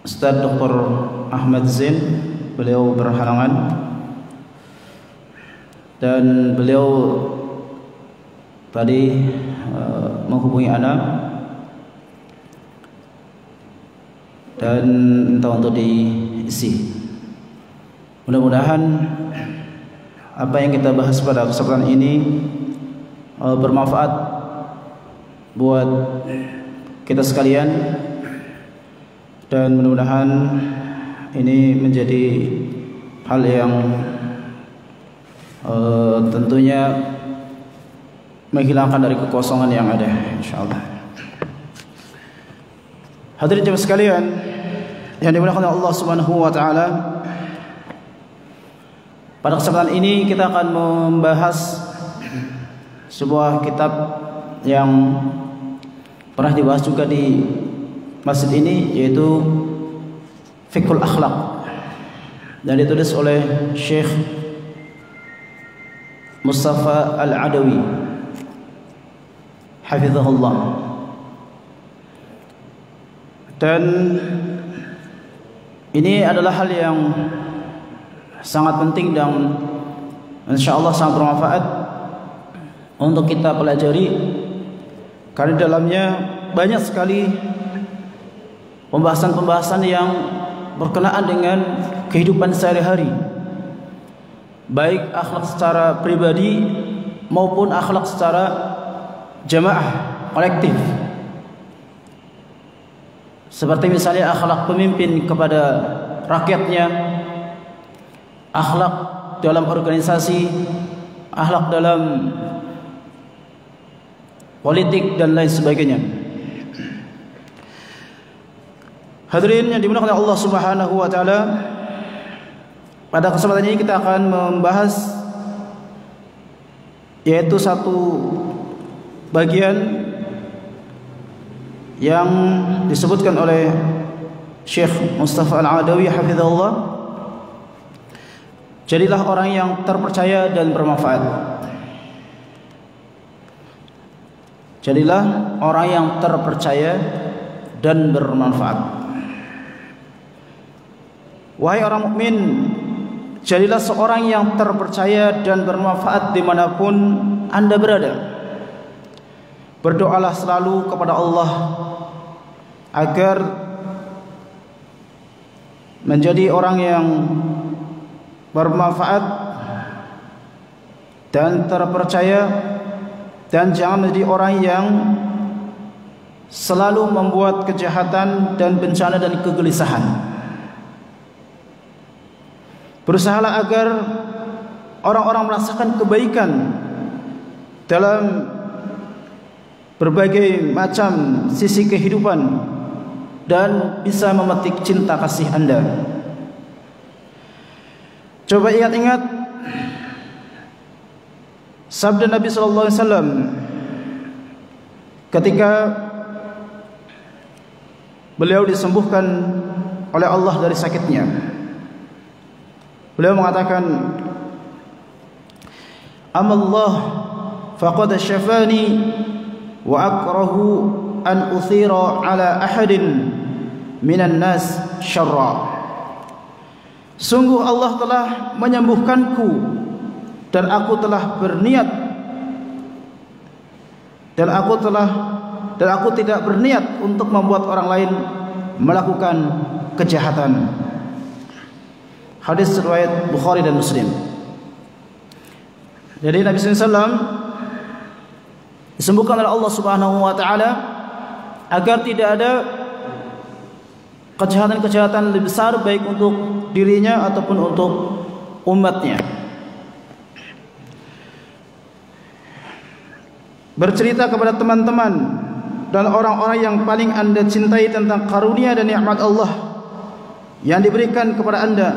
Ustaz Dr. Ahmad Zain, beliau berhalangan dan beliau tadi menghubungi anak dan minta untuk diisi. Mudah-mudahan apa yang kita bahas pada kesempatan ini bermanfaat buat kita sekalian, dan mudah-mudahan ini menjadi hal yang tentunya menghilangkan dari kekosongan yang ada, insyaallah. Hadirin jemaah sekalian yang dimuliakan Allah Subhanahu wa taala, pada kesempatan ini kita akan membahas sebuah kitab yang pernah dibahas juga di masjid ini, yaitu Fiqhul Akhlaq, dan ditulis oleh Syekh Mustafa Al-Adawi hafizahullah. Dan ini adalah hal yang sangat penting dan insyaallah sangat bermanfaat untuk kita pelajari, karena dalamnya banyak sekali pembahasan-pembahasan yang berkenaan dengan kehidupan sehari-hari, baik akhlak secara pribadi maupun akhlak secara jamaah, kolektif. Seperti misalnya akhlak pemimpin kepada rakyatnya, akhlak dalam organisasi, akhlak dalam politik dan lain sebagainya. Hadirin yang dimuliakan oleh Allah Subhanahu wa taala, pada kesempatan ini kita akan membahas yaitu satu bagian yang disebutkan oleh Syekh Mustafa Al-Adawi hafizahullah. Jadilah orang yang terpercaya dan bermanfaat. Jadilah orang yang terpercaya dan bermanfaat. Wahai orang mukmin, jadilah seorang yang terpercaya dan bermanfaat dimanapun Anda berada. Berdoalah selalu kepada Allah agar menjadi orang yang bermanfaat dan terpercaya, dan jangan menjadi orang yang selalu membuat kejahatan dan bencana dan kegelisahan. Berusahalah agar orang-orang merasakan kebaikan dalam berbagai macam sisi kehidupan dan bisa memetik cinta kasih Anda. Coba ingat-ingat sabda Nabi sallallahu alaihi wasallam ketika beliau disembuhkan oleh Allah dari sakitnya. Beliau mengatakan, "Amallah faqad syafani wa akrahu an uthira ala ahadin minan nas syarra." Sungguh Allah telah menyembuhkanku, dan aku telah berniat dan aku tidak berniat untuk membuat orang lain melakukan kejahatan. Hadis riwayat Bukhari dan Muslim. Jadi Nabi SAW disembuhkan oleh Allah Subhanahu wa taala agar tidak ada kejahatan-kejahatan lebih besar, baik untuk dirinya ataupun untuk umatnya. Bercerita kepada teman-teman dan orang-orang yang paling Anda cintai tentang karunia dan nikmat Allah yang diberikan kepada Anda,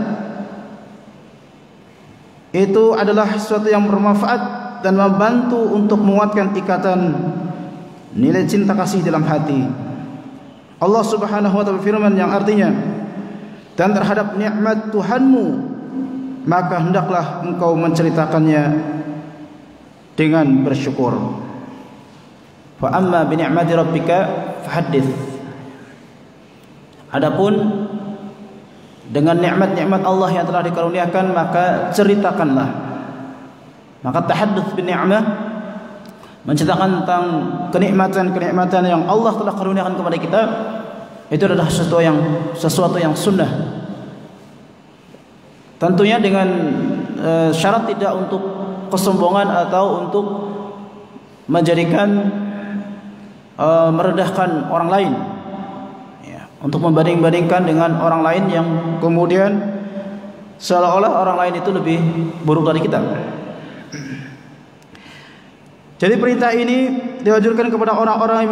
itu adalah sesuatu yang bermanfaat dan membantu untuk menguatkan ikatan nilai cinta kasih dalam hati. Allah Subhanahu wa taala berfirman yang artinya, "Dan terhadap nikmat Tuhanmu, maka hendaklah engkau menceritakannya dengan bersyukur." Fa amma bi ni'mati rabbika fahaddits. Adapun dengan nikmat-nikmat Allah yang telah dikaruniakan, maka ceritakanlah. Maka tahadduts bin ni'mah, menceritakan tentang kenikmatan-kenikmatan yang Allah telah karuniakan kepada kita, itu adalah sesuatu yang sunnah. Tentunya dengan syarat tidak untuk kesombongan atau untuk menjadikan merendahkan orang lain, ya, untuk membanding-bandingkan dengan orang lain yang kemudian seolah-olah orang lain itu lebih buruk dari kita. Jadi perintah ini diwajibkan kepada orang-orang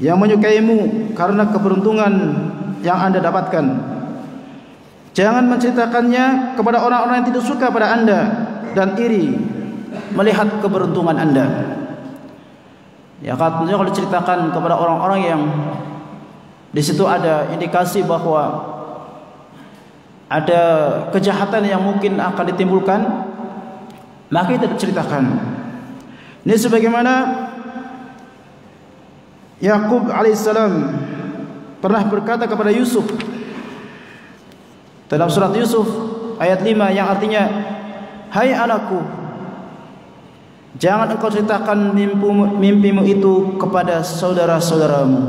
yang menyukaimu karena keberuntungan yang Anda dapatkan. Jangan menceritakannya kepada orang-orang yang tidak suka pada Anda dan iri melihat keberuntungan Anda. Ya, katanya kalau diceritakan kepada orang-orang yang di situ ada indikasi bahwa ada kejahatan yang mungkin akan ditimbulkan, maka itu diceritakan. Ini sebagaimana Yakub alaihissalam pernah berkata kepada Yusuf dalam surat Yusuf ayat 5 yang artinya, hai anakku, jangan engkau ceritakan mimpimu itu kepada saudara-saudaramu.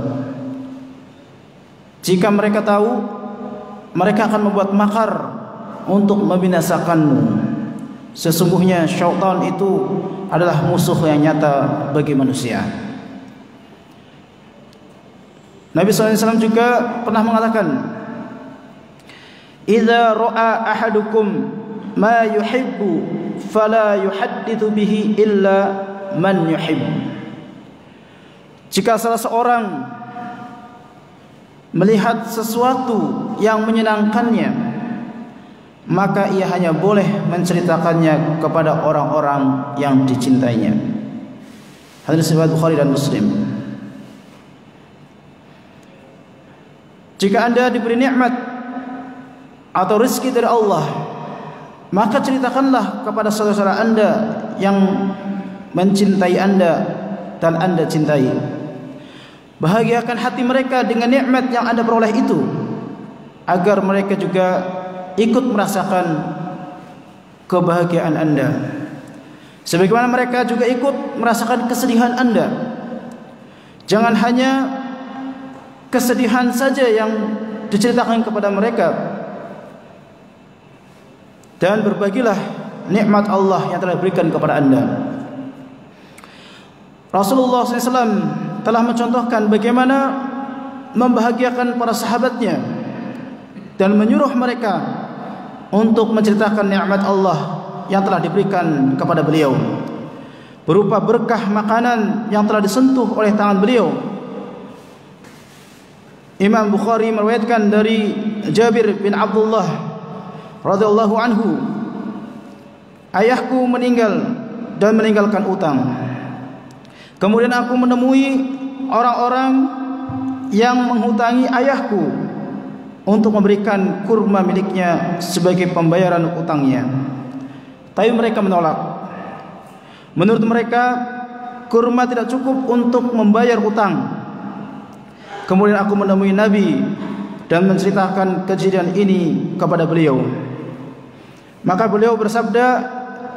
Jika mereka tahu, mereka akan membuat makar untuk membinasakanmu. Sesungguhnya syaitan itu adalah musuh yang nyata bagi manusia. Nabi SAW juga pernah mengatakan, idza ra'a ahadukum ma yuhibbu fala yuhaddithu bihi illa man yuhib. Jika salah seorang melihat sesuatu yang menyenangkannya, maka ia hanya boleh menceritakannya kepada orang-orang yang dicintainya. Hadis riwayat Bukhari dan Muslim. Jika Anda diberi nikmat atau rezeki dari Allah, maka ceritakanlah kepada saudara-saudara Anda yang mencintai Anda dan Anda cintai. Bahagiakan hati mereka dengan nikmat yang Anda peroleh itu, agar mereka juga ikut merasakan kebahagiaan Anda, sebagaimana mereka juga ikut merasakan kesedihan Anda. Jangan hanya kesedihan saja yang diceritakan kepada mereka, dan berbagilah nikmat Allah yang telah diberikan kepada Anda. Rasulullah SAW telah mencontohkan bagaimana membahagiakan para sahabatnya dan menyuruh mereka untuk menceritakan nikmat Allah yang telah diberikan kepada beliau, berupa berkah makanan yang telah disentuh oleh tangan beliau. Imam Bukhari meriwayatkan dari Jabir bin Abdullah radhiyallahu anhu, ayahku meninggal dan meninggalkan utang. Kemudian aku menemui orang-orang yang menghutangi ayahku untuk memberikan kurma miliknya sebagai pembayaran utangnya, tapi mereka menolak. Menurut mereka, kurma tidak cukup untuk membayar utang. Kemudian aku menemui Nabi dan menceritakan kejadian ini kepada beliau. Maka beliau bersabda,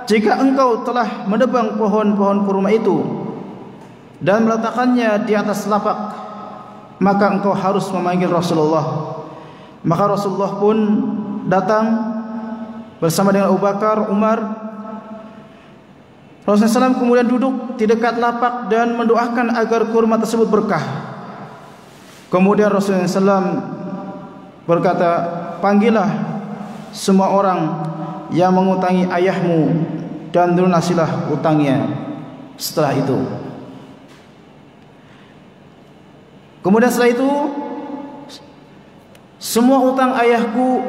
jika engkau telah menebang pohon-pohon kurma itu dan meletakkannya di atas lapak, maka engkau harus memanggil Rasulullah. Maka Rasulullah pun datang bersama dengan Abu Bakar, Umar. Rasulullah SAW kemudian duduk di dekat lapak dan mendoakan agar kurma tersebut berkah. Kemudian Rasulullah SAW berkata, panggillah semua orang yang mengutangi ayahmu dan lunasilah utangnya setelah itu. Kemudian setelah itu, semua utang ayahku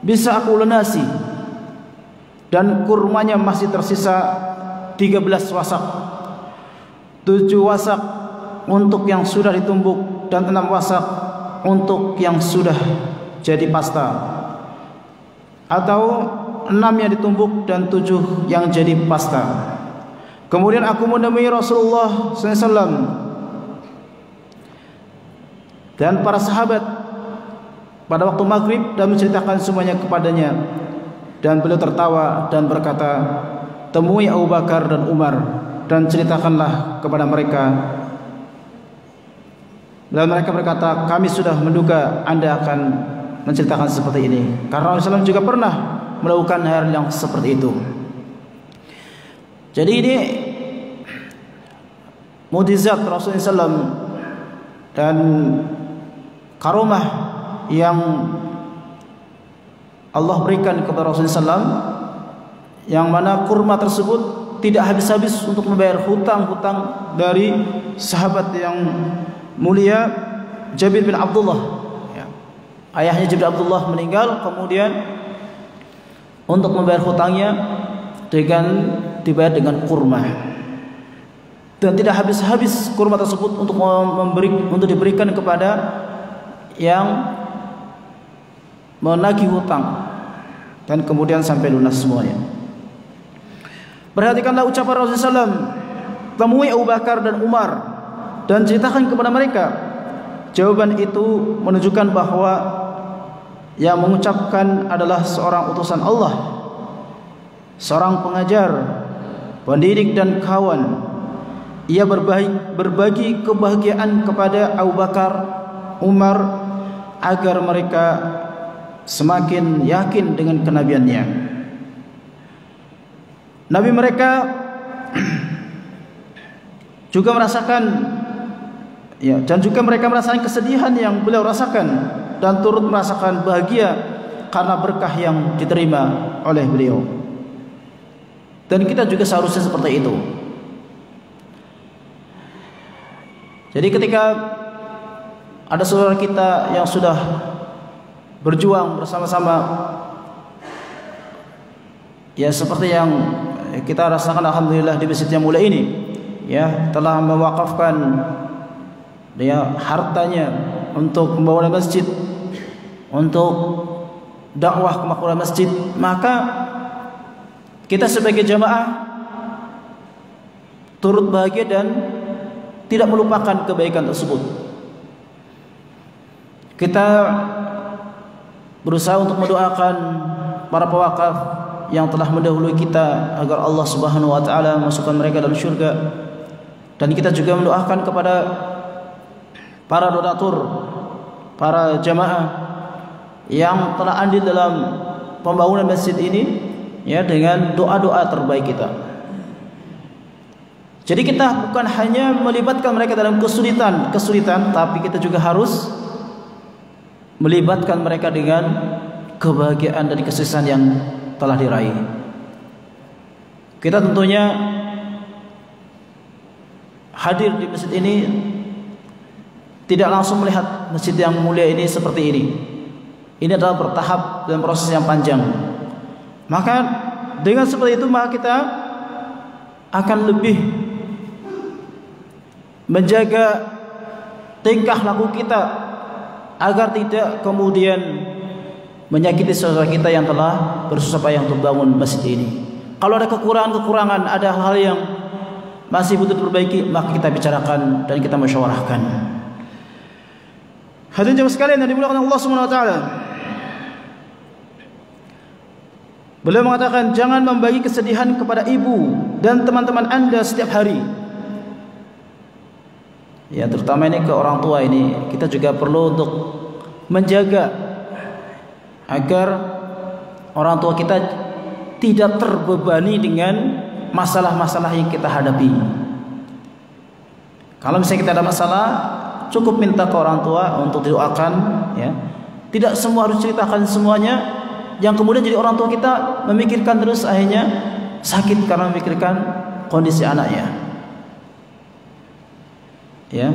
bisa aku lunasi, dan kurmanya masih tersisa 13 wasak, 7 wasak untuk yang sudah ditumbuk dan 6 wasak untuk yang sudah jadi pasta, atau 6 yang ditumbuk dan 7 yang jadi pasta. Kemudian aku menemui Rasulullah SAW dan para sahabat pada waktu maghrib dan menceritakan semuanya kepadanya. Dan beliau tertawa dan berkata, temui Abu Bakar dan Umar dan ceritakanlah kepada mereka. Dan mereka berkata, kami sudah menduga Anda akan menceritakan seperti ini, karena Rasulullah SAW juga pernah melakukan hal yang seperti itu. Jadi ini mukjizat Rasulullah SAW dan karomah yang Allah berikan kepada Rasulullah SAW, yang mana kurma tersebut tidak habis-habis untuk membayar hutang-hutang dari sahabat yang mulia Jabir bin Abdullah. Ayahnya Jabir bin Abdullah meninggal, kemudian untuk membayar hutangnya dibayar dengan kurma, dan tidak habis-habis kurma tersebut untuk diberikan kepada yang menagih hutang, dan kemudian sampai lunas semuanya. Perhatikanlah ucapan Rasulullah SAW, temui Abu Bakar dan Umar dan ceritakan kepada mereka. Jawaban itu menunjukkan bahwa yang mengucapkan adalah seorang utusan Allah, seorang pengajar, pendidik dan kawan. Ia berbagi kebahagiaan kepada Abu Bakar, Umar, agar mereka semakin yakin dengan kenabiannya. Nabi mereka juga merasakan, dan juga mereka merasakan kesedihan yang beliau rasakan, dan turut merasakan bahagia karena berkah yang diterima oleh beliau. Dan kita juga seharusnya seperti itu. Jadi ketika ada saudara kita yang sudah berjuang bersama-sama, ya seperti yang kita rasakan alhamdulillah di masjid yang mulia ini, ya telah mewakafkan hartanya untuk pembangunan masjid, untuk dakwah kemakmuran masjid, maka kita sebagai jamaah turut bahagia dan tidak melupakan kebaikan tersebut. Kita berusaha untuk mendoakan para pewakaf yang telah mendahului kita agar Allah Subhanahu wa taala masukkan mereka dalam surga, dan kita juga mendoakan kepada para donatur, para jamaah yang telah andil dalam pembangunan masjid ini, ya, dengan doa-doa terbaik kita. Jadi kita bukan hanya melibatkan mereka dalam kesulitan, tapi kita juga harus melibatkan mereka dengan kebahagiaan dan kesuksesan yang telah diraih. Kita tentunya hadir di masjid ini tidak langsung melihat masjid yang mulia ini seperti ini. Ini adalah bertahap dan proses yang panjang. Maka dengan seperti itu, maka kita akan lebih menjaga tingkah laku kita agar tidak kemudian menyakiti saudara kita yang telah bersusah payah untuk bangun masjid ini. Kalau ada kekurangan, ada hal yang masih butuh diperbaiki, maka kita bicarakan dan kita musyawarahkan. Hadirin jemaah sekalian yang dimuliakan Allah Subhanahu wa taala, beliau mengatakan, jangan membagi kesedihan kepada ibu dan teman-teman Anda setiap hari. Ya, terutama ini ke orang tua ini, kita juga perlu untuk menjaga agar orang tua kita tidak terbebani dengan masalah-masalah yang kita hadapi. Kalau misalnya kita ada masalah, cukup minta ke orang tua untuk didoakan, ya. Tidak semua harus ceritakan semuanya, yang kemudian jadi orang tua kita memikirkan terus, akhirnya sakit karena memikirkan kondisi anaknya. Ya.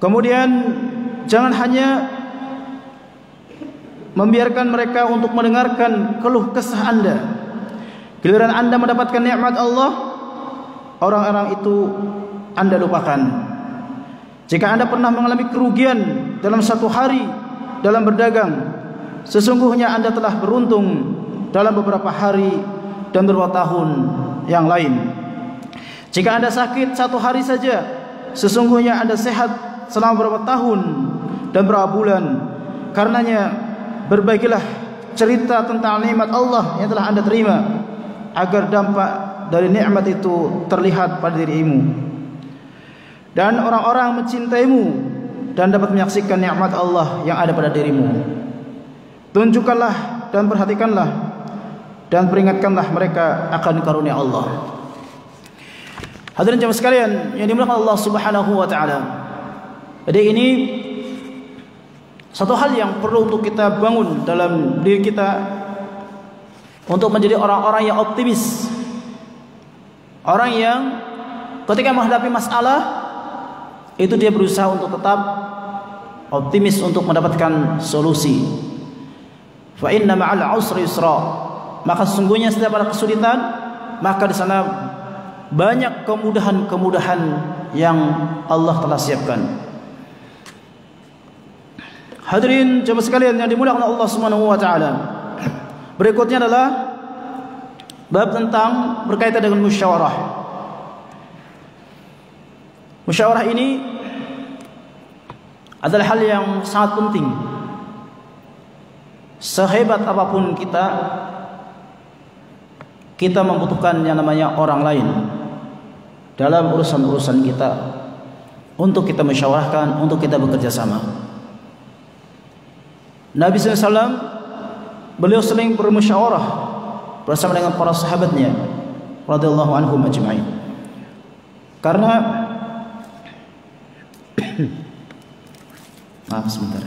Kemudian jangan hanya membiarkan mereka untuk mendengarkan keluh kesah Anda. Giliran Anda mendapatkan nikmat Allah, orang-orang itu Anda lupakan. Jika Anda pernah mengalami kerugian dalam satu hari dalam berdagang, sesungguhnya Anda telah beruntung dalam beberapa hari dan beberapa tahun yang lain. Jika Anda sakit 1 hari saja, sesungguhnya Anda sehat selama beberapa tahun dan beberapa bulan. Karenanya berbagilah cerita tentang nikmat Allah yang telah Anda terima, agar dampak dari nikmat itu terlihat pada dirimu, dan orang-orang mencintaimu dan dapat menyaksikan nikmat Allah yang ada pada dirimu. Tunjukkanlah dan perhatikanlah dan peringatkanlah mereka akan karunia Allah. Hadirin jemaah sekalian yang dimuliakan Allah Subhanahu wa taala. Jadi ini satu hal yang perlu untuk kita bangun dalam diri kita, untuk menjadi orang-orang yang optimis. Orang yang ketika menghadapi masalah itu dia berusaha untuk tetap optimis untuk mendapatkan solusi. Fa inna ma'al usri yusra. Maka sesungguhnya setiap ada kesulitan, maka di sana banyak kemudahan-kemudahan yang Allah telah siapkan. Hadirin jemaah sekalian yang dimuliakan Allah Subhanahu wa taala. Berikutnya adalah bab tentang berkaitan dengan musyawarah. Musyawarah ini adalah hal yang sangat penting. Sehebat apapun kita membutuhkan yang namanya orang lain dalam urusan-urusan kita, untuk kita musyawarahkan, untuk kita bekerja sama. Nabi SAW beliau sering bermusyawarah bersama dengan para sahabatnya radhiyallahu anhum ajma'in. Karena maaf sebentar.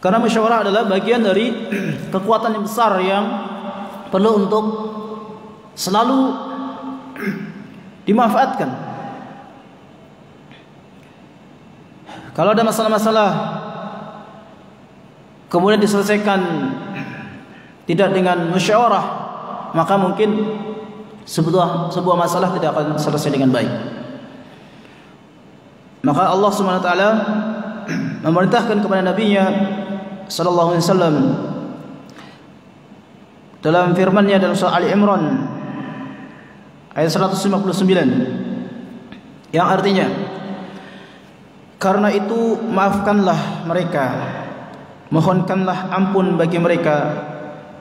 Karena musyawarah adalah bagian dari kekuatan yang besar yang perlu untuk selalu dimanfaatkan. Kalau ada masalah-masalah kemudian diselesaikan tidak dengan musyawarah, maka mungkin sebuah masalah tidak akan selesai dengan baik. Maka Allah Subhanahu wa taala memerintahkan kepada nabinya sallallahu alaihi wasallam dalam firman-Nya dalam surah Ali Imran ayat 159 yang artinya, karena itu maafkanlah mereka, mohonkanlah ampun bagi mereka,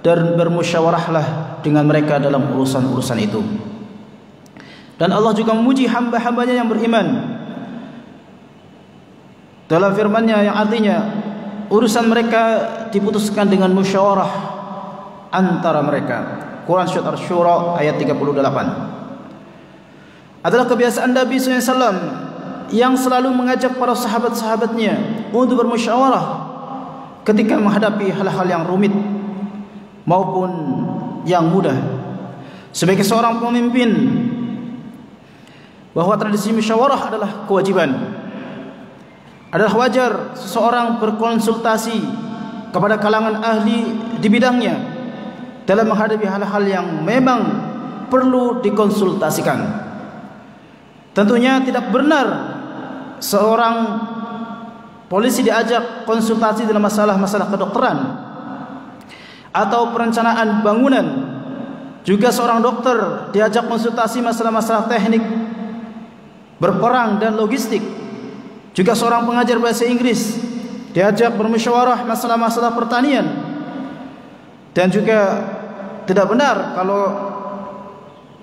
dan bermusyawarahlah dengan mereka dalam urusan-urusan itu. Dan Allah juga memuji hamba-hambanya yang beriman dalam firman-Nya yang artinya urusan mereka diputuskan dengan musyawarah antara mereka. Quran Surat Asy-Syura ayat 38. Adalah kebiasaan Nabi SAW yang selalu mengajak para sahabat-sahabatnya untuk bermusyawarah ketika menghadapi hal-hal yang rumit maupun yang mudah. Sebagai seorang pemimpin, bahwa tradisi musyawarah adalah kewajiban. Adalah wajar seseorang berkonsultasi kepada kalangan ahli di bidangnya dalam menghadapi hal-hal yang memang perlu dikonsultasikan. Tentunya tidak benar seorang polisi diajak konsultasi dalam masalah-masalah kedokteran atau perencanaan bangunan. Juga seorang dokter diajak konsultasi masalah-masalah teknik berperang dan logistik. Juga seorang pengajar bahasa Inggris diajak bermusyawarah masalah-masalah pertanian. Dan juga tidak benar kalau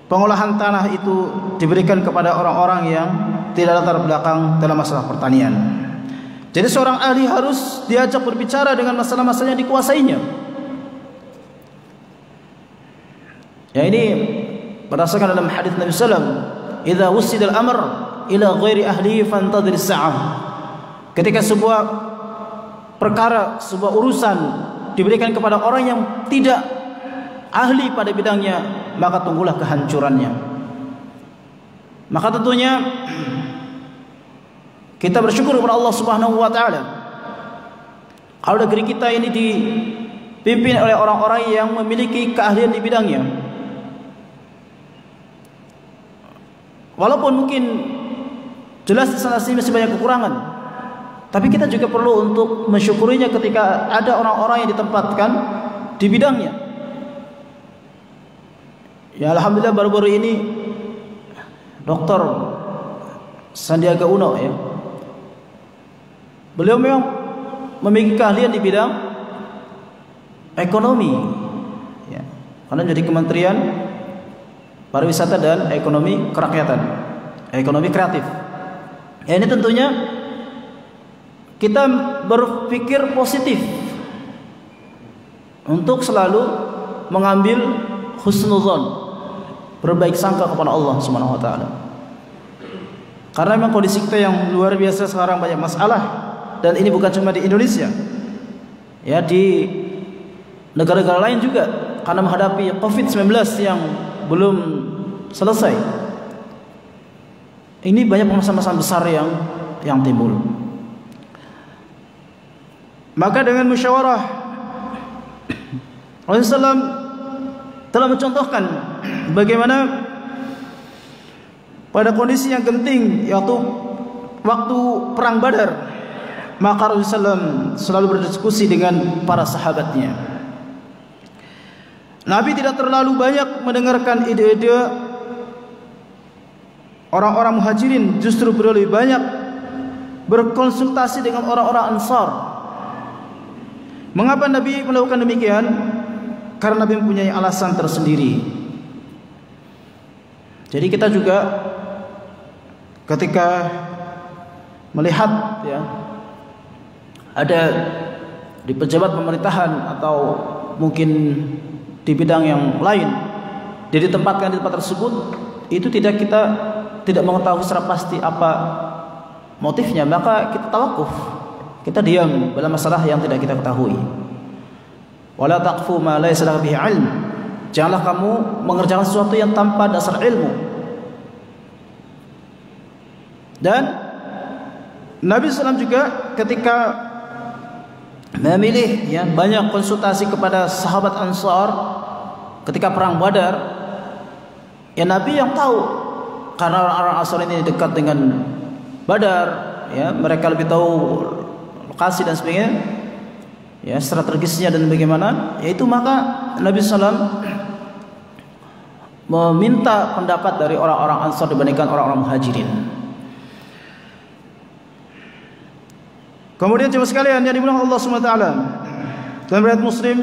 pengolahan tanah itu diberikan kepada orang-orang yang tidak latar belakang dalam masalah pertanian. Jadi seorang ahli harus diajak berbicara dengan masalah-masalah yang dikuasainya. Ya, ini berdasarkan dalam hadis Nabi SAW, "Idza wusida al-amr ila ghairi ahlihi fantadhir as-sa'ah." Ketika sebuah perkara, sebuah urusan diberikan kepada orang yang tidak ahli pada bidangnya, maka tunggulah kehancurannya. Maka tentunya kita bersyukur kepada Allah Subhanahu wa taala kalau negeri kita ini dipimpin oleh orang-orang yang memiliki keahlian di bidangnya. walaupun mungkin jelas di sana sini masih banyak kekurangan, tapi kita juga perlu untuk mensyukurinya ketika ada orang-orang yang ditempatkan di bidangnya. Ya alhamdulillah baru-baru ini Dr. Sandiaga Uno ya, beliau memang memiliki keahlian di bidang ekonomi ya, karena jadi Kementerian Pariwisata dan Ekonomi Kerakyatan, ekonomi kreatif ya. Ini tentunya kita berpikir positif untuk selalu mengambil husnuzon, berbaik sangka kepada Allah Subhanahu wa taala. Karena memang kondisi kita yang luar biasa sekarang, banyak masalah, dan ini bukan cuma di Indonesia. Ya, di negara-negara lain juga karena menghadapi Covid-19 yang belum selesai. Ini banyak permasalahan besar yang timbul. Maka dengan musyawarah, Rasulullah SAW telah mencontohkan bagaimana pada kondisi yang genting, yaitu waktu perang Badar, maka Rasulullah SAW selalu berdiskusi dengan para sahabatnya. Nabi tidak terlalu banyak mendengarkan ide-ide orang-orang muhajirin, justru beliau lebih banyak berkonsultasi dengan orang-orang Ansar. Mengapa Nabi melakukan demikian? Karena Nabi mempunyai alasan tersendiri. Jadi kita juga ketika melihat ya, ada di pejabat pemerintahan atau mungkin di bidang yang lain, dia ditempatkan di tempat tersebut, itu kita tidak mengetahui secara pasti apa motifnya, maka kita tawakuf, kita diam dalam masalah yang tidak kita ketahui. Wala taqfu ma laysa laka bihi ilm. Janganlah kamu mengerjakan sesuatu yang tanpa dasar ilmu. Dan Nabi SAW juga ketika memilih ya, banyak konsultasi kepada sahabat Ansar ketika perang Badar, ya Nabi yang tahu, karena orang-orang Ansar ini dekat dengan Badar ya, mereka lebih tahu lokasi dan sebagainya ya, strategisnya dan bagaimana, yaitu maka Nabi SAW meminta pendapat dari orang-orang Ansar dibandingkan orang-orang Muhajirin. Kemudian jemaah sekalian yang dimuliakan Allah Subhanahu wa taala, dalam riwayat Muslim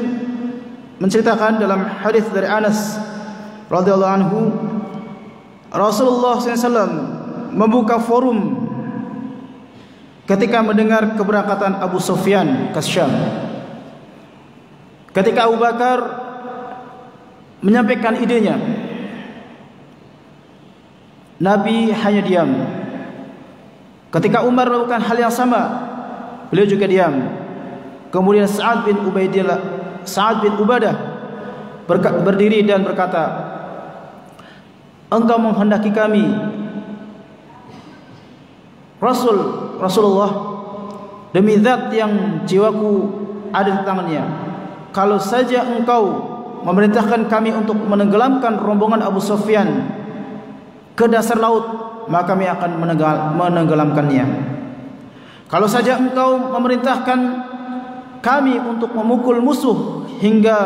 menceritakan dalam hadis dari Anas radhiyallahu anhu, Rasulullah SAW membuka forum ketika mendengar keberangkatan Abu Sufyan ke Syam. Ketika Abu Bakar menyampaikan idenya, Nabi hanya diam. Ketika Umar melakukan hal yang sama, beliau juga diam. Kemudian Sa'ad bin Ubadah berdiri dan berkata, engkau menghendaki kami, Rasulullah, demi zat yang jiwaku ada di tangannya, kalau saja engkau memerintahkan kami untuk menenggelamkan rombongan Abu Sufyan ke dasar laut, maka kami akan menenggelamkannya. Kalau saja engkau memerintahkan kami untuk memukul musuh hingga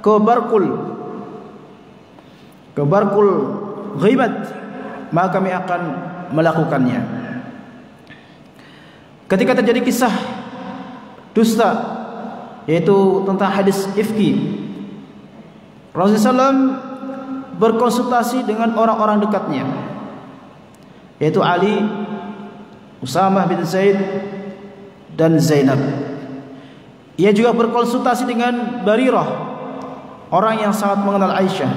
ke barkul ghibat, maka kami akan melakukannya. Ketika terjadi kisah dusta, yaitu tentang hadis ifki, Rasulullah SAW berkonsultasi dengan orang-orang dekatnya, yaitu Ali, Usamah bin Zaid, dan Zainab. Ia juga berkonsultasi dengan Barirah, orang yang sangat mengenal Aisyah.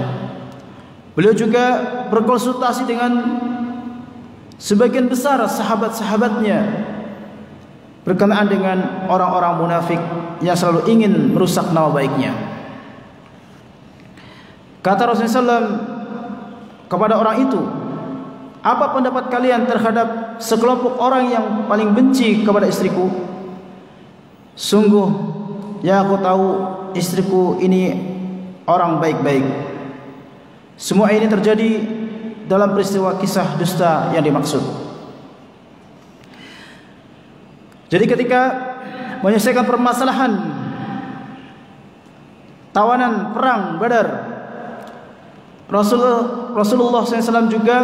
Beliau juga berkonsultasi dengan sebagian besar sahabat-sahabatnya berkenaan dengan orang-orang munafik yang selalu ingin merusak nama baiknya. Kata Rasulullah SAW kepada orang itu, apa pendapat kalian terhadap sekelompok orang yang paling benci kepada istriku? Sungguh yang aku tahu, istriku ini orang baik-baik. Semua ini terjadi dalam peristiwa kisah dusta yang dimaksud. Jadi ketika menyelesaikan permasalahan tawanan perang Badar, Rasulullah SAW juga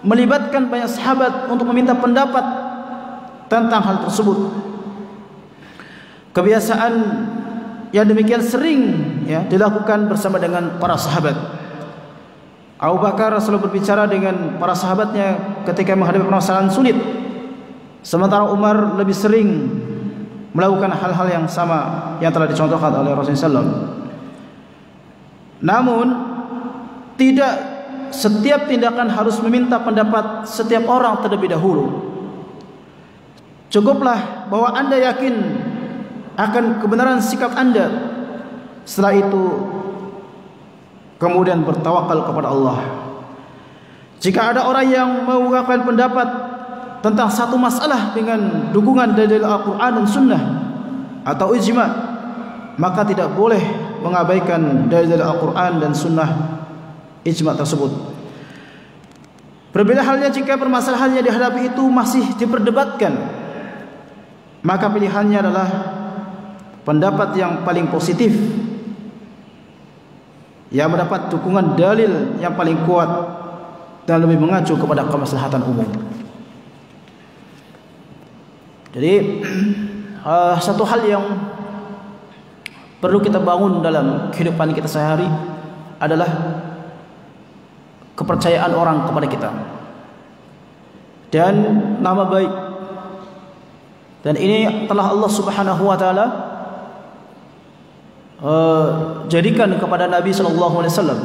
melibatkan banyak sahabat untuk meminta pendapat tentang hal tersebut. Kebiasaan yang demikian sering dilakukan bersama dengan para sahabat. Abu Bakar selalu berbicara dengan para sahabatnya ketika menghadapi permasalahan sulit, sementara Umar lebih sering melakukan hal-hal yang sama yang telah dicontohkan oleh Rasulullah SAW. Namun tidak setiap tindakan harus meminta pendapat setiap orang terlebih dahulu. Cukuplah bahwa Anda yakin akan kebenaran sikap Anda. Setelah itu kemudian bertawakal kepada Allah. Jika ada orang yang mengungkapkan pendapat tentang satu masalah dengan dukungan dari Al-Quran dan Sunnah atau ijma', maka tidak boleh mengabaikan dari Al-Quran dan Sunnah ijma' tersebut. Berbeda halnya jika permasalahan yang dihadapi itu masih diperdebatkan, maka pilihannya adalah pendapat yang paling positif, yang mendapat dukungan dalil yang paling kuat dan lebih mengacu kepada kemaslahatan umum. Jadi satu hal yang perlu kita bangun dalam kehidupan kita sehari adalah kepercayaan orang kepada kita dan nama baik. Dan ini telah Allah Subhanahu wa taala jadikan kepada Nabi sallallahu alaihi wasallam.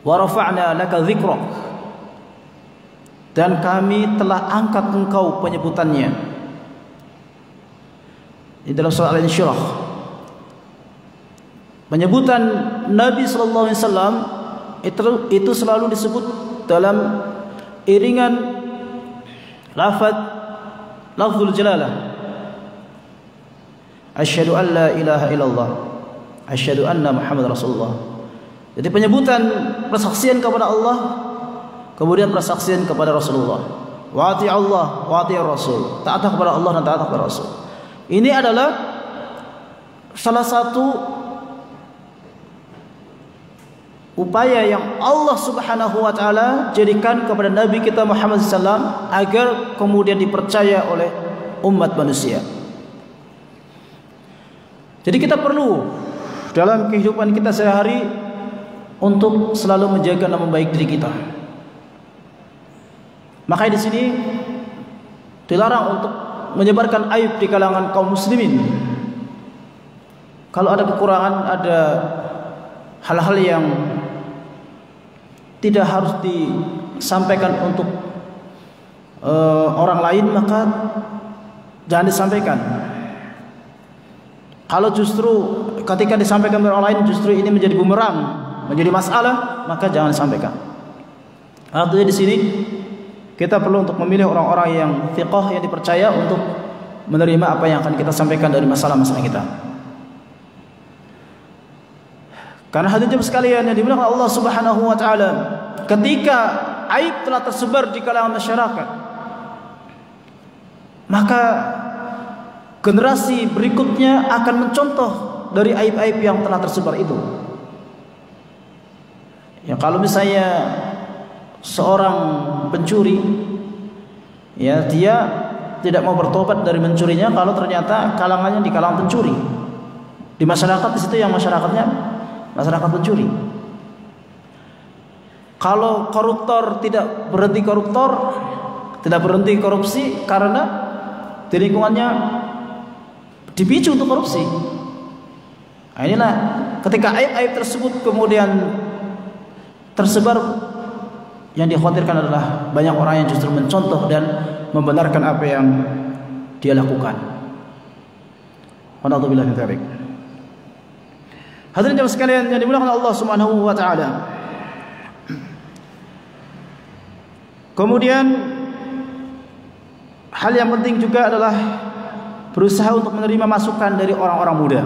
Wa rafa'na laka dzikrak, dan kami telah angkat engkau penyebutannya. Di dalam surah Al-Insyirah, penyebutan Nabi sallallahu alaihi wasallam itu selalu disebut dalam iringan lafzul jalalah. Asyhadu an la ilaha illallah, asyhadu anna Muhammad Rasulullah. Jadi penyebutan persaksian kepada Allah, kemudian persaksian kepada Rasulullah. Wa ati Allah wa ati Rasul. Taat kepada Allah dan taat kepada Rasul. Ini adalah salah satu upaya yang Allah Subhanahu wa taala jadikan kepada Nabi kita Muhammad SAW agar kemudian dipercaya oleh umat manusia. Jadi kita perlu dalam kehidupan kita sehari untuk selalu menjaga nama baik diri kita. Makanya di sini dilarang untuk menyebarkan aib di kalangan kaum muslimin. Kalau ada kekurangan, ada hal-hal yang tidak harus disampaikan untuk orang lain, maka jangan disampaikan. Kalau justru ketika disampaikan oleh orang lain justru ini menjadi bumerang, menjadi masalah, maka jangan disampaikan. Artinya di sini kita perlu untuk memilih orang-orang yang thiqah, yang dipercaya untuk menerima apa yang akan kita sampaikan dari masalah-masalah kita. Karena hadirin sekalian yang dimuliakan Allah Subhanahu wa taala, ketika aib telah tersebar di kalangan masyarakat, maka generasi berikutnya akan mencontoh dari aib-aib yang telah tersebar itu. Ya, kalau misalnya seorang pencuri, ya dia tidak mau bertobat dari mencurinya kalau ternyata kalangannya di kalangan pencuri. Di masyarakat di situ yang masyarakatnya masyarakat pencuri. Kalau koruptor tidak berhenti koruptor, tidak berhenti korupsi karena di lingkungannya dipicu untuk korupsi. Nah, inilah ketika aib-aib tersebut kemudian tersebar, yang dikhawatirkan adalah banyak orang yang justru mencontoh dan membenarkan apa yang dia lakukan. Wallahu min dzalik. Hadirin jemaah sekalian yang dimuliakan Allah Subhanahu wa taala. Kemudian hal yang penting juga adalah berusaha untuk menerima masukan dari orang-orang muda,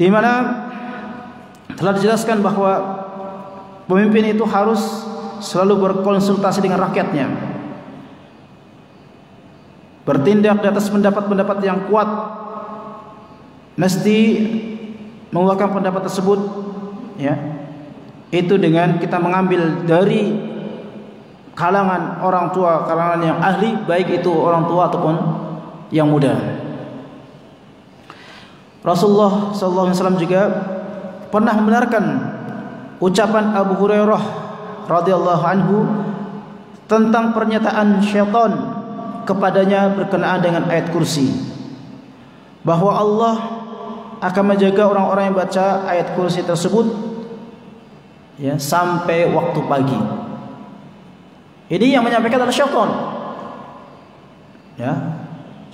di mana telah dijelaskan bahwa pemimpin itu harus selalu berkonsultasi dengan rakyatnya, bertindak di atas pendapat-pendapat yang kuat, mesti mengeluarkan pendapat tersebut, ya, itu dengan kita mengambil dari kalangan orang tua, kalangan yang ahli, baik itu orang tua ataupun yang muda. Rasulullah SAW juga pernah membenarkan ucapan Abu Hurairah radhiyallahu anhu tentang pernyataan syaitan kepadanya berkenaan dengan ayat kursi, bahwa Allah akan menjaga orang-orang yang baca ayat kursi tersebut, ya, sampai waktu pagi. Ini yang menyampaikan adalah syaitan, ya.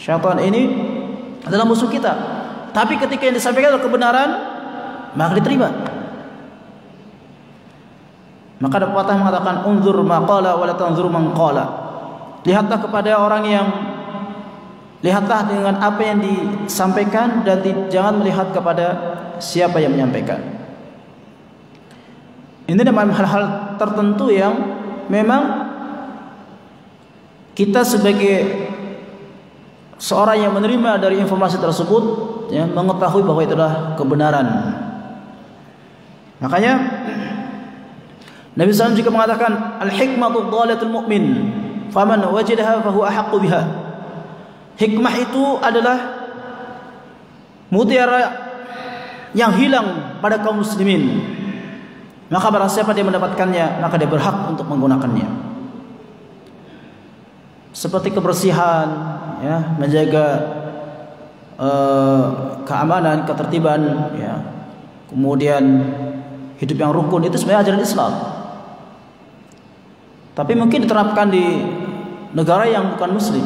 Syaitan ini adalah musuh kita, tapi ketika yang disampaikan adalah kebenaran, maka diterima. Maka ada pepatah mengatakan unzur ma qala wa la tanzur man qala. Lihatlah kepada orang yang, lihatlah dengan apa yang disampaikan dan jangan melihat kepada siapa yang menyampaikan. Ini adalah hal-hal tertentu yang memang kita sebagai seorang yang menerima dari informasi tersebut, ya, mengetahui bahwa itu adalah kebenaran. Makanya Nabi SAW juga mengatakan al-hikmatu dhalatul mu'min faman wajadaha fahuwa ahaqqu biha. Hikmah itu adalah mutiara yang hilang pada kaum muslimin, maka barang siapa dia mendapatkannya, maka dia berhak untuk menggunakannya. Seperti kebersihan, ya, menjaga keamanan, ketertiban, ya, kemudian hidup yang rukun, itu sebenarnya ajaran Islam. Tapi mungkin diterapkan di negara yang bukan muslim,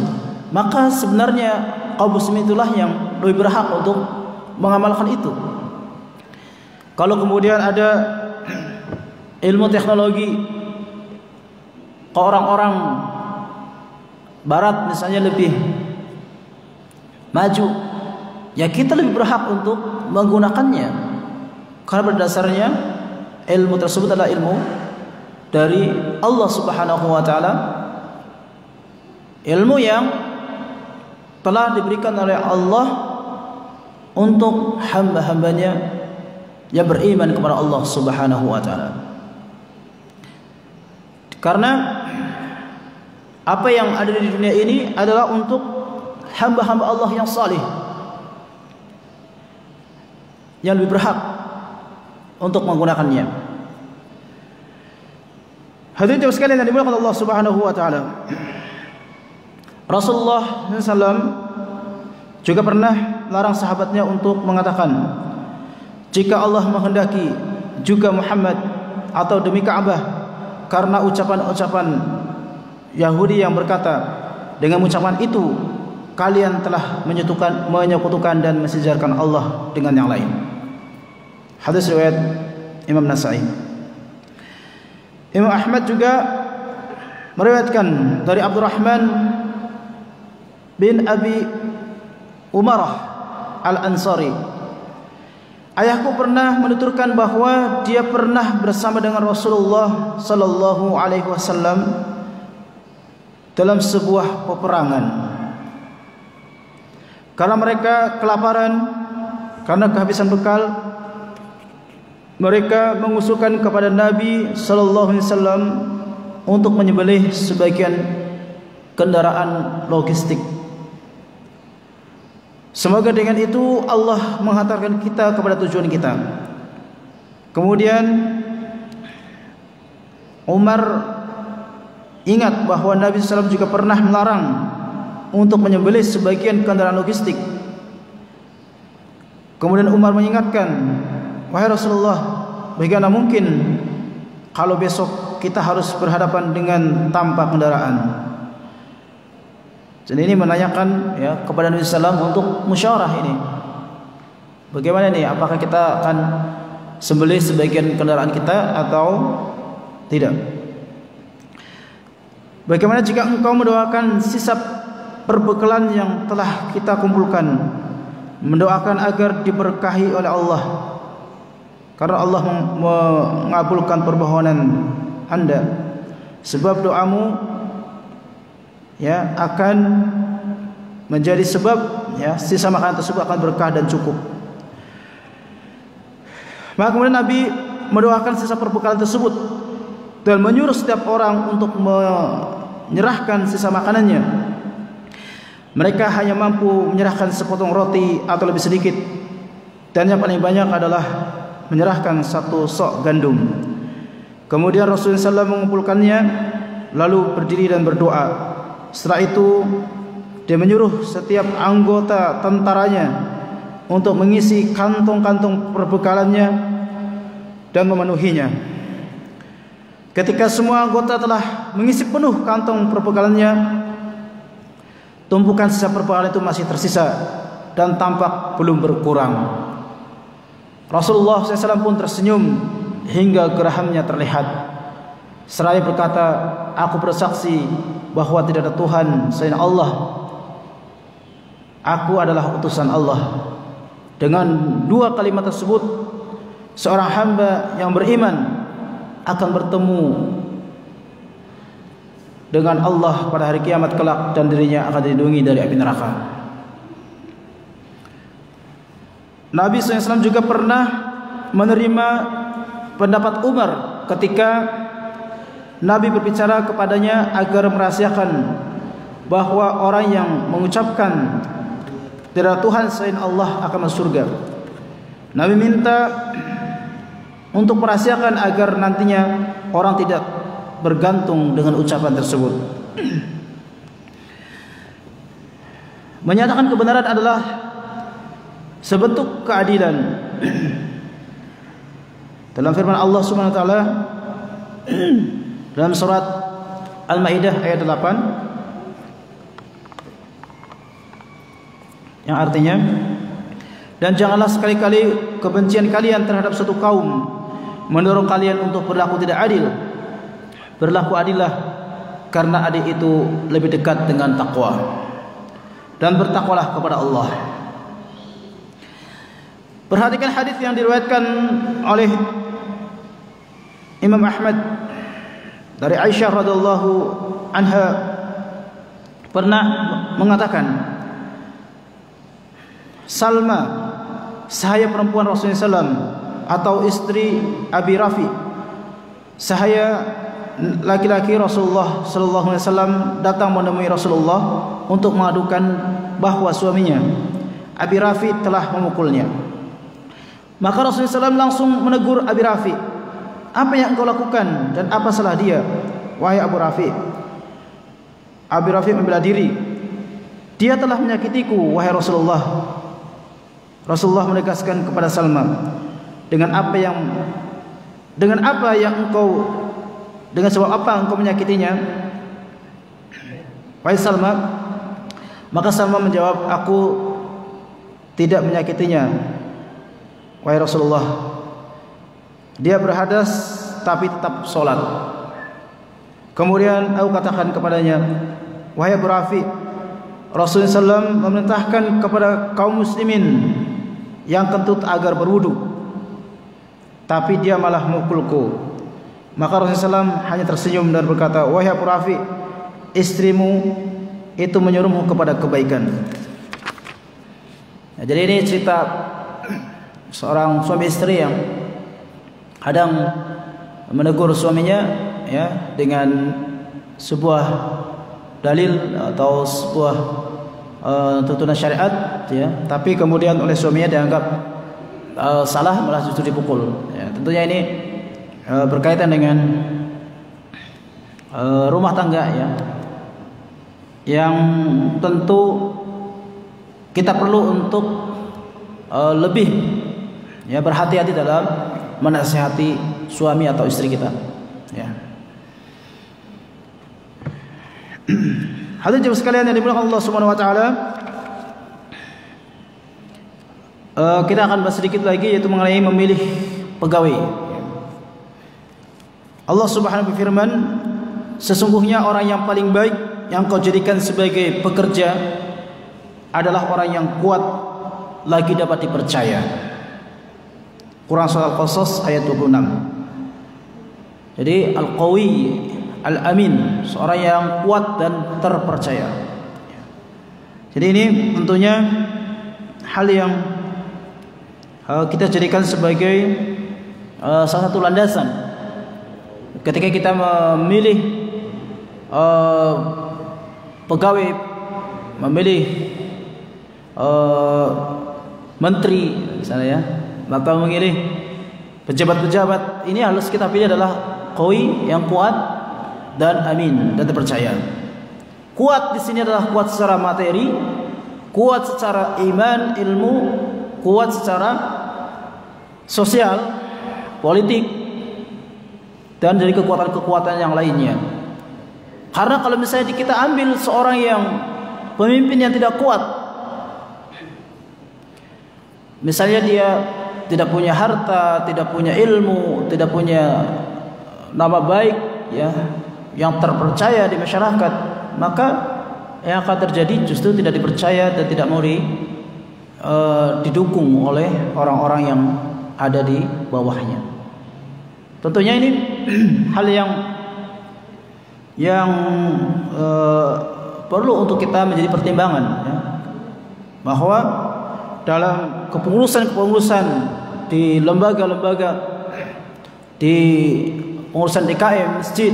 maka sebenarnya kaum muslimin itulah yang lebih berhak untuk mengamalkan itu. Kalau kemudian ada ilmu teknologi, ke orang-orang barat misalnya lebih maju, ya kita lebih berhak untuk menggunakannya, karena pada dasarnya ilmu tersebut adalah ilmu dari Allah Subhanahu wa taala, ilmu yang telah diberikan oleh Allah untuk hamba-hambanya yang beriman kepada Allah Subhanahu wa taala. Karena apa yang ada di dunia ini adalah untuk hamba-hamba Allah yang salih, yang lebih berhak untuk menggunakannya. Hadirin jemaah sekalian yang dimuliakan Allah Subhanahu wa taala, Rasulullah SAW juga pernah larang sahabatnya untuk mengatakan, jika Allah menghendaki juga Muhammad atau demi Ka'bah, karena ucapan-ucapan Yahudi yang berkata, dengan ucapan itu kalian telah menyekutukan dan mensejarahkan Allah dengan yang lain. Hadis riwayat Imam Nasa'i. Imam Ahmad juga meriwayatkan dari Abdurrahman bin Abi Umarah Al-Ansari, ayahku pernah menuturkan bahwa dia pernah bersama dengan Rasulullah sallallahu alaihi wasallam dalam sebuah peperangan. Karena mereka kelaparan, karena kehabisan bekal, mereka mengusulkan kepada Nabi sallallahu alaihi wasallam untuk menyembelih sebagian kendaraan logistik. Semoga dengan itu Allah menghantarkan kita kepada tujuan kita. Kemudian Umar ingat bahwa Nabi SAW juga pernah melarang untuk menyembelih sebagian kendaraan logistik. Kemudian Umar mengingatkan, wahai Rasulullah, bagaimana mungkin kalau besok kita harus berhadapan dengan tanpa kendaraan? Jadi ini menanyakan, ya, kepada Nabi SAW untuk musyawarah ini. Bagaimana nih? Apakah kita akan sembelih sebagian kendaraan kita atau tidak? Bagaimana jika engkau mendoakan sisa perbekalan yang telah kita kumpulkan, mendoakan agar diberkahi oleh Allah, karena Allah mengabulkan permohonan Anda. Sebab doamu ya akan menjadi sebab ya sisa makanan tersebut akan berkah dan cukup. Maka kemudian Nabi mendoakan sisa perbekalan tersebut dan menyuruh setiap orang untuk menyerahkan sisa makanannya. Mereka hanya mampu menyerahkan sepotong roti atau lebih sedikit, dan yang paling banyak adalah menyerahkan satu sok gandum. Kemudian Rasulullah SAW mengumpulkannya, lalu berdiri dan berdoa. Setelah itu dia menyuruh setiap anggota tentaranya untuk mengisi kantong-kantong perbekalannya dan memenuhinya. Ketika semua anggota telah mengisi penuh kantong perbekalannya, tumpukan sisa perbekalan itu masih tersisa dan tampak belum berkurang. Rasulullah SAW pun tersenyum hingga gerahamnya terlihat. Seraya berkata, aku bersaksi bahwa tidak ada Tuhan selain Allah. Aku adalah utusan Allah. Dengan dua kalimat tersebut, seorang hamba yang beriman akan bertemu dengan Allah pada hari kiamat kelak, dan dirinya akan dilindungi dari api neraka. Nabi SAW juga pernah menerima pendapat Umar ketika Nabi berbicara kepadanya agar merahasiakan bahwa orang yang mengucapkan tidak ada Tuhan selain Allah akan masuk surga. Nabi minta untuk merahasiakan agar nantinya orang tidak bergantung dengan ucapan tersebut. Menyatakan kebenaran adalah sebentuk keadilan. Dalam firman Allah Subhanahu wa taala dalam surat Al-Maidah ayat 8 yang artinya, dan janganlah sekali-kali kebencian kalian terhadap satu kaum mendorong kalian untuk berlaku tidak adil. Berlaku adillah, karena adil itu lebih dekat dengan takwa, dan bertakwalah kepada Allah. Perhatikan hadis yang diriwayatkan oleh Imam Ahmad dari Aisyah radhiyallahu anha, pernah mengatakan, Salma, sahaya perempuan Rasulullah SAW atau istri Abi Rafi, sahaya laki-laki Rasulullah sallallahu alaihi wasallam, datang menemui Rasulullah untuk mengadukan bahwa suaminya Abi Rafi telah memukulnya. Maka Rasulullah SAW langsung menegur Abi Rafi, apa yang engkau lakukan dan apa salah dia, wahai Abu Rafi? Abi Rafi membela diri, dia telah menyakitiku wahai Rasulullah. Rasulullah menegaskan kepada Salma, dengan apa sebab apa engkau menyakitinya, wahai Salma? Maka Salma menjawab, aku tidak menyakitinya wahai Rasulullah. Dia berhadas tapi tetap sholat. Kemudian aku katakan kepadanya, wahai Abu Rafi, Rasulullah SAW memerintahkan kepada kaum muslimin yang kentut agar berwudu, tapi dia malah memukulku. Maka Rasulullah SAW hanya tersenyum dan berkata, wahai Abu Rafi, istrimu itu menyuruhmu kepada kebaikan. Nah, jadi ini cerita seorang suami istri yang kadang menegur suaminya ya dengan sebuah dalil atau sebuah tuntunan syariat ya, tapi kemudian oleh suaminya dianggap salah, malah justru dipukul ya. Tentunya ini berkaitan dengan rumah tangga ya, yang tentu kita perlu untuk lebih ya berhati-hati dalam menasihati suami atau istri kita ya. Hadirin jemaah sekalian yang dimuliakan Allah Subhanahu wa taala, kita akan bahas sedikit lagi, yaitu mengenai memilih pegawai. Allah Subhanahu berfirman, sesungguhnya orang yang paling baik yang kau jadikan sebagai pekerja adalah orang yang kuat lagi dapat dipercaya. Quran surah Al-Qasas ayat 26. Jadi Al-Qawi, Al-Amin, seorang yang kuat dan terpercaya. Jadi ini tentunya hal yang kita jadikan sebagai salah satu landasan ketika kita memilih pegawai, memilih menteri misalnya ya, atau memilih pejabat-pejabat. Ini harus kita pilih adalah qawi, yang kuat dan amin, dan terpercaya. Kuat di sini adalah kuat secara materi, kuat secara iman, ilmu, kuat secara sosial, politik, dan dari kekuatan-kekuatan yang lainnya. Karena kalau misalnya kita ambil seorang yang pemimpin yang tidak kuat, misalnya dia tidak punya harta, tidak punya ilmu, tidak punya nama baik ya, yang terpercaya di masyarakat, maka yang akan terjadi justru tidak dipercaya dan tidak mau didukung oleh orang-orang yang ada di bawahnya. Tentunya ini hal yang perlu untuk kita menjadi pertimbangan ya, bahwa dalam kepengurusan di lembaga-lembaga, di pengurusan DKM, masjid,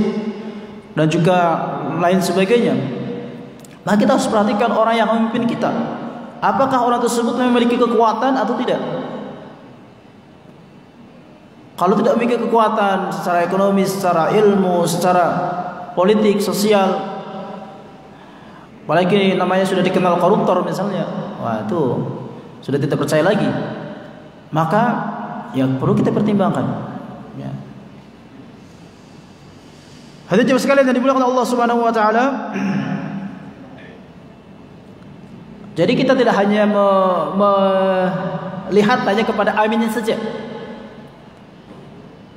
dan juga lain sebagainya, maka kita harus perhatikan orang yang memimpin kita. Apakah orang tersebut memiliki kekuatan atau tidak? Kalau tidak memiliki kekuatan secara ekonomi, secara ilmu, secara politik, sosial, apalagi namanya sudah dikenal koruptor misalnya, wah itu sudah tidak percaya lagi. Maka yang perlu kita pertimbangkan ya. Hadirin sekalian yang dimuliakan Allah Subhanahu wa taala. Jadi kita tidak hanya melihat hanya kepada aminnya saja,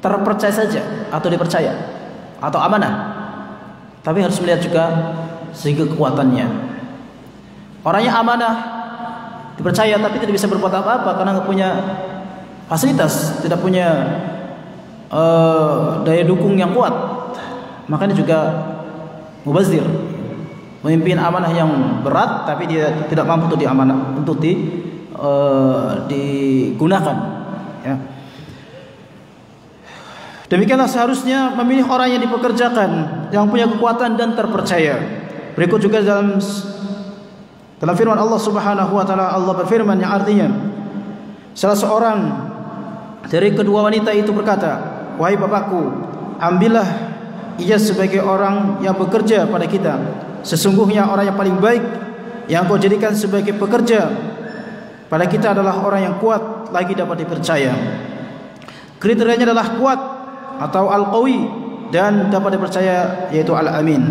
terpercaya saja atau dipercaya atau amanah, tapi harus melihat juga segi kekuatannya. Orangnya amanah, dipercaya, tapi tidak bisa berbuat apa-apa karena nggak punya fasilitas, tidak punya daya dukung yang kuat, makanya juga mubazir, memimpin amanah yang berat tapi dia tidak mampu untuk digunakan ya. Demikianlah seharusnya memilih orang yang dipekerjakan, yang punya kekuatan dan terpercaya. Berikut juga dalam firman Allah Subhanahu wa taala, Allah berfirman yang artinya, salah seorang dari kedua wanita itu berkata, "Wahai bapakku, ambillah ia sebagai orang yang bekerja pada kita. Sesungguhnya orang yang paling baik yang kau jadikan sebagai pekerja pada kita adalah orang yang kuat lagi dapat dipercaya." Kriterianya adalah kuat atau al-qawi dan dapat dipercaya, yaitu al-amin.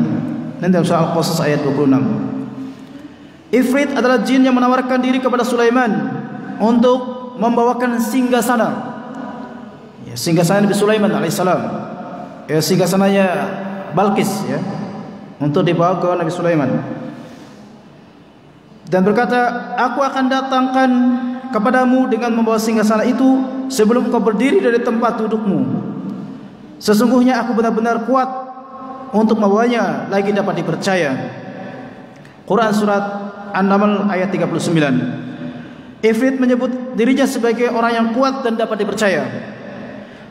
Nanti dalam surah Al-Qasas ayat 26. Ifrit adalah jin yang menawarkan diri kepada Sulaiman untuk membawakan singgasana. Ya, singgasana Nabi Sulaiman alaihissalam. Ya, singgasananya Balqis ya, untuk dibawa ke Nabi Sulaiman. Dan berkata, "Aku akan datangkan kepadamu dengan membawa singgasana itu sebelum kau berdiri dari tempat dudukmu. Sesungguhnya aku benar-benar kuat untuk membawanya lagi dapat dipercaya." Quran surat An-Naml ayat 39. Ifrit menyebut dirinya sebagai orang yang kuat dan dapat dipercaya.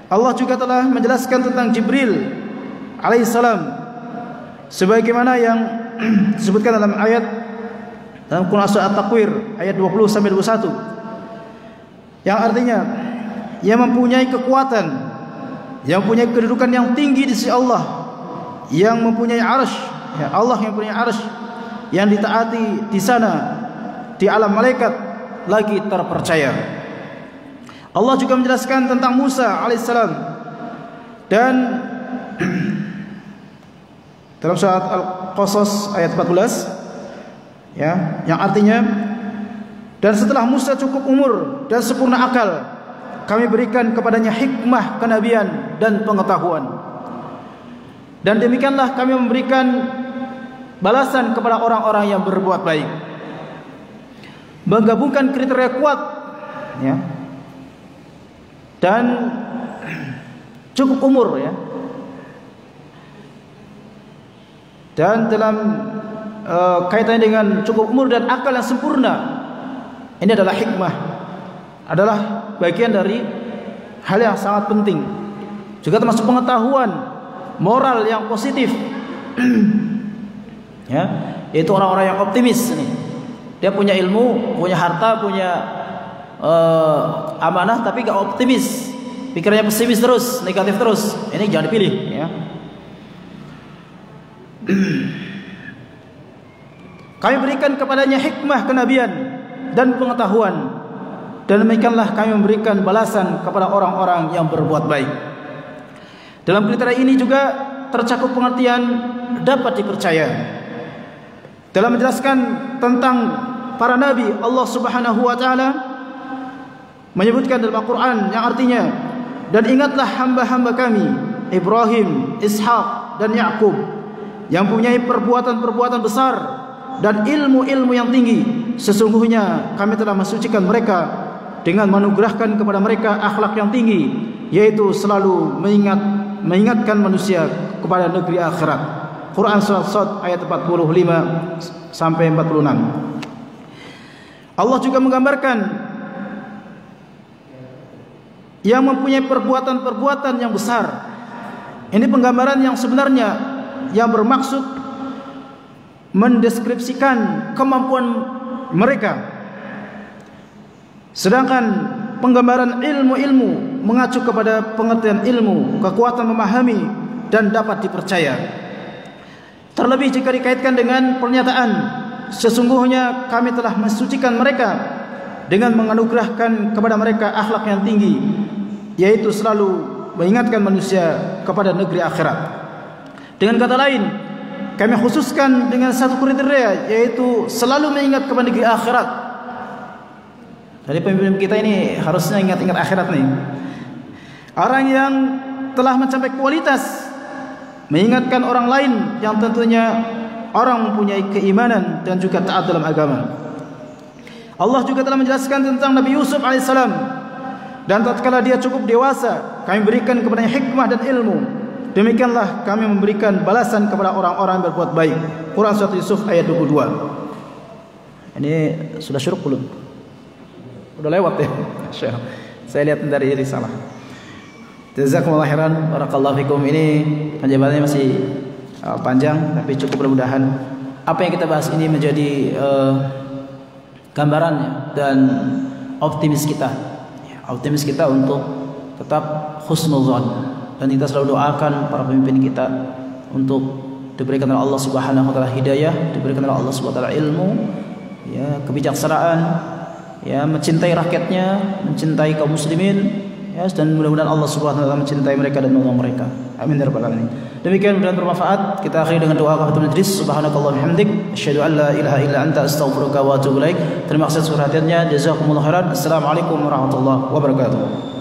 Allah juga telah menjelaskan tentang Jibril alaihissalam sebagaimana yang disebutkan dalam Quran surat At-Takwir ayat 20 sampai 21, yang artinya yang mempunyai kekuatan, yang mempunyai kedudukan yang tinggi di sisi Allah, yang mempunyai arsy ya, Allah yang mempunyai arsy, yang ditaati di sana di alam malaikat, lagi terpercaya. Allah juga menjelaskan tentang Musa alaihissalam dan dalam surat Al-Qasas ayat 14 ya, yang artinya, dan setelah Musa cukup umur dan sempurna akal, kami berikan kepadanya hikmah, kenabian dan pengetahuan, dan demikianlah kami memberikan balasan kepada orang-orang yang berbuat baik. Menggabungkan kriteria kuat ya, dan cukup umur ya. Dan dalam kaitannya dengan cukup umur dan akal yang sempurna, ini adalah hikmah, adalah bagian dari hal yang sangat penting. Juga termasuk pengetahuan moral yang positif. Ya, yaitu orang-orang yang optimis nih. Dia punya ilmu, punya harta, punya amanah, tapi gak optimis, pikirnya pesimis terus, negatif terus. Ini jangan dipilih ya. Kami berikan kepadanya hikmah kenabian dan pengetahuan, dan demikianlah kami memberikan balasan kepada orang-orang yang berbuat baik. Dalam kriteria ini juga tercakup pengertian dapat dipercaya. Dalam menjelaskan tentang para nabi, Allah Subhanahu wa taala menyebutkan dalam Al-Qur'an yang artinya, dan ingatlah hamba-hamba kami Ibrahim, Ishak dan Yakub yang mempunyai perbuatan-perbuatan besar dan ilmu-ilmu yang tinggi. Sesungguhnya kami telah mensucikan mereka dengan menganugerahkan kepada mereka akhlak yang tinggi, yaitu selalu mengingatkan manusia kepada negeri akhirat. Quran surat Sad ayat 45 sampai 46. Allah juga menggambarkan yang mempunyai perbuatan-perbuatan yang besar. Ini penggambaran yang sebenarnya yang bermaksud mendeskripsikan kemampuan mereka. Sedangkan penggambaran ilmu-ilmu mengacu kepada pengertian ilmu, kekuatan memahami dan dapat dipercaya. Terlebih jika dikaitkan dengan pernyataan, sesungguhnya kami telah mensucikan mereka dengan menganugerahkan kepada mereka akhlak yang tinggi, yaitu selalu mengingatkan manusia kepada negeri akhirat. Dengan kata lain, kami khususkan dengan satu kriteria, yaitu selalu mengingat kepada negeri akhirat. Jadi pemimpin kita ini harusnya ingat-ingat akhirat nih. Orang yang telah mencapai kualitas mengingatkan orang lain yang tentunya orang mempunyai keimanan dan juga taat dalam agama. Allah juga telah menjelaskan tentang Nabi Yusuf alaihissalam, dan tatkala dia cukup dewasa, kami berikan kepadanya hikmah dan ilmu. Demikianlah kami memberikan balasan kepada orang-orang yang berbuat baik. Quran surat Yusuf ayat 22. Ini sudah syuruk belum? Udah lewat ya. Saya lihat dari risalah. Jazakumullah khairan, barakallahu fikum. Ini penjabarannya masih panjang, tapi cukup, mudah-mudahan apa yang kita bahas ini menjadi gambaran dan optimis kita untuk tetap husnuzan, dan kita selalu doakan para pemimpin kita untuk diberikan oleh Allah Subhanahu wa taala hidayah, diberikan oleh Allah Subhanahu wa taala ilmu, ya, kebijaksanaan, ya, mencintai rakyatnya, mencintai kaum muslimin, ya, dan mudah-mudahan Allah Subhanahu wa taala mencintai mereka dan menolong mereka. Amin ya rabbal alamin. Demikian, mudah-mudahan bermanfaat. Kita akhiri dengan doa kafatul majlis. Subhanakallah bihamdik, asyhadu an la ilaha illa anta, astaghfiruka wa atubu ilaik. Terima kasih atas perhatiannya. Jazakumullah khairan. Assalamualaikum warahmatullahi wabarakatuh.